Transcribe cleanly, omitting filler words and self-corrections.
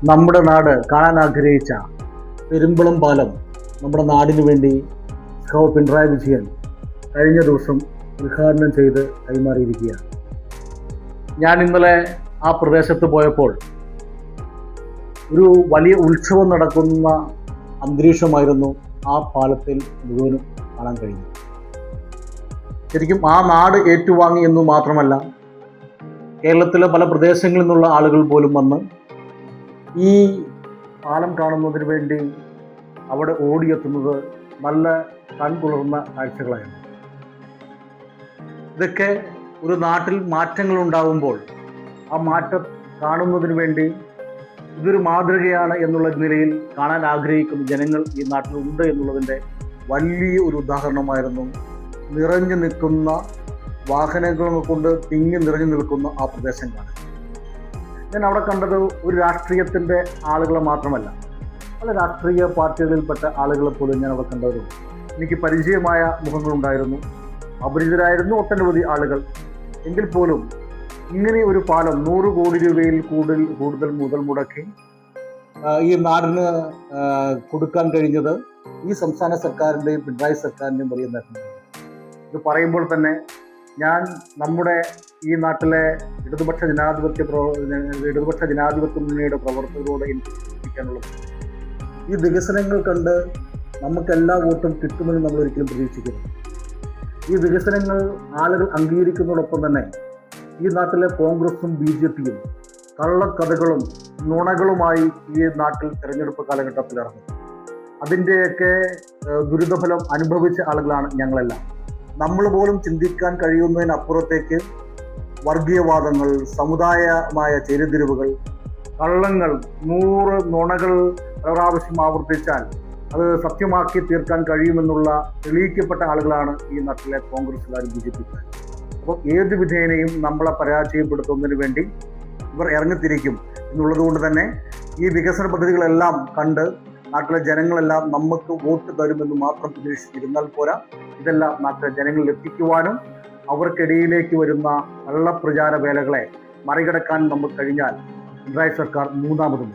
നമ്മുടെ നാട് കാണാൻ ആഗ്രഹിച്ച പെരുമ്പളം പാലം നമ്മുടെ നാടിനു വേണ്ടി പിണറായി വിജയൻ കഴിഞ്ഞ ദിവസം ഉദ്ഘാടനം ചെയ്ത് കൈമാറിയിരിക്കുകയാണ്. ഞാൻ ഇന്നലെ ആ പ്രദേശത്ത് പോയപ്പോൾ ഒരു വലിയ ഉത്സവം നടക്കുന്ന അന്തരീക്ഷമായിരുന്നു ആ പാലത്തിൽ മുഴുവനും കാണാൻ കഴിഞ്ഞത്. ശരിക്കും ആ നാട് ഏറ്റുവാങ്ങി എന്ന് മാത്രമല്ല, കേരളത്തിലെ പല പ്രദേശങ്ങളിൽ നിന്നുള്ള ആളുകൾ പോലും വന്ന് ഈ പാലം കാണുന്നതിന് വേണ്ടി അവിടെ ഓടിയെത്തുന്നത് നല്ല കൺകുളിർന്ന കാഴ്ചകളായിരുന്നു. ഇതൊക്കെ ഒരു നാട്ടിൽ മാറ്റങ്ങൾ ഉണ്ടാകുമ്പോൾ ആ മാറ്റം കാണുന്നതിന് വേണ്ടി ഇതൊരു മാതൃകയാണ് എന്നുള്ള നിലയിൽ കാണാൻ ആഗ്രഹിക്കുന്ന ജനങ്ങൾ ഈ നാട്ടിലുണ്ട് എന്നുള്ളതിൻ്റെ വലിയ ഒരു ഉദാഹരണമായിരുന്നു നിറഞ്ഞു നിൽക്കുന്ന വാഹനങ്ങൾ കൊണ്ട് തിങ്ങി നിറഞ്ഞു നിൽക്കുന്ന ആ പ്രദേശം കാണാൻ. ഞാൻ അവിടെ കണ്ടത് ഒരു രാഷ്ട്രീയത്തിൻ്റെ ആളുകളെ മാത്രമല്ല, പല രാഷ്ട്രീയ പാർട്ടികളിൽപ്പെട്ട ആളുകളെ പോലും ഞാൻ അവിടെ കണ്ടവരുണ്ട്. എനിക്ക് പരിചയമായ മുഖങ്ങളുണ്ടായിരുന്നു, അപരിചിതരായിരുന്നു ഒട്ടനവധി ആളുകൾ. എങ്കിൽ പോലും ഇങ്ങനെ ഒരു പാലം 100 കോടി രൂപയിൽ കൂടുതൽ മുതൽ മുടക്കി ഈ നാടിന് കൊടുക്കാൻ കഴിഞ്ഞത് ഈ സംസ്ഥാന സർക്കാരിൻ്റെയും പിണറായി സർക്കാരിൻ്റെയും വലിയ നേട്ടമാണ്. ഇത് പറയുമ്പോൾ തന്നെ ഞാൻ നമ്മുടെ ഈ നാട്ടിലെ ഇടതുപക്ഷ ജനാധിപത്യ മുന്നണിയുടെ പ്രവർത്തകരോട് എനിക്ക് സൂചിപ്പിക്കാനുള്ളത്, ഈ വികസനങ്ങൾ കണ്ട് നമുക്കെല്ലാ വോട്ടും കിട്ടുമെന്ന് നമ്മൾ ഒരിക്കലും പ്രതീക്ഷിക്കുന്നു. ഈ വികസനങ്ങൾ ആളുകൾ അംഗീകരിക്കുന്നതോടൊപ്പം തന്നെ ഈ നാട്ടിലെ കോൺഗ്രസും BJPയും കള്ളക്കഥകളും നുണകളുമായി ഈ നാട്ടിൽ തെരഞ്ഞെടുപ്പ് കാലഘട്ടത്തിൽ ഇറങ്ങും. അതിൻ്റെയൊക്കെ ദുരിതഫലം അനുഭവിച്ച ആളുകളാണ് ഞങ്ങളെല്ലാം. നമ്മൾ പോലും ചിന്തിക്കാൻ കഴിയുന്നതിനപ്പുറത്തേക്ക് വർഗീയവാദങ്ങൾ, സമുദായമായ ചേരിതിരിവുകൾ, കള്ളങ്ങൾ, 100 നുണകൾ പ്രാവശ്യം ആവർത്തിച്ചാൽ അത് സത്യമാക്കി തീർക്കാൻ കഴിയുമെന്നുള്ള തെളിയിക്കപ്പെട്ട ആളുകളാണ് ഈ നാട്ടിലെ കോൺഗ്രസ്സുകാരും BJPക്കാരും. അപ്പോൾ ഏത് വിധേനയും നമ്മളെ പരാജയപ്പെടുത്തുന്നതിന് വേണ്ടി ഇവർ ഇറങ്ങിത്തിരിക്കും എന്നുള്ളത് കൊണ്ട് തന്നെ ഈ വികസന പദ്ധതികളെല്ലാം കണ്ട് നാട്ടിലെ ജനങ്ങളെല്ലാം നമുക്ക് വോട്ട് തരുമെന്ന് മാത്രം പ്രതീക്ഷിച്ചിരുന്നാൽ പോരാ, ഇതെല്ലാം നാട്ടിലെ ജനങ്ങളിൽ എത്തിക്കുവാനും അവർക്കിടയിലേക്ക് വരുന്ന കള്ളപ്രചാര വേലകളെ മറികടക്കാൻ നമുക്ക് കഴിഞ്ഞാൽ പിണറായി സർക്കാർ മൂന്നാമതും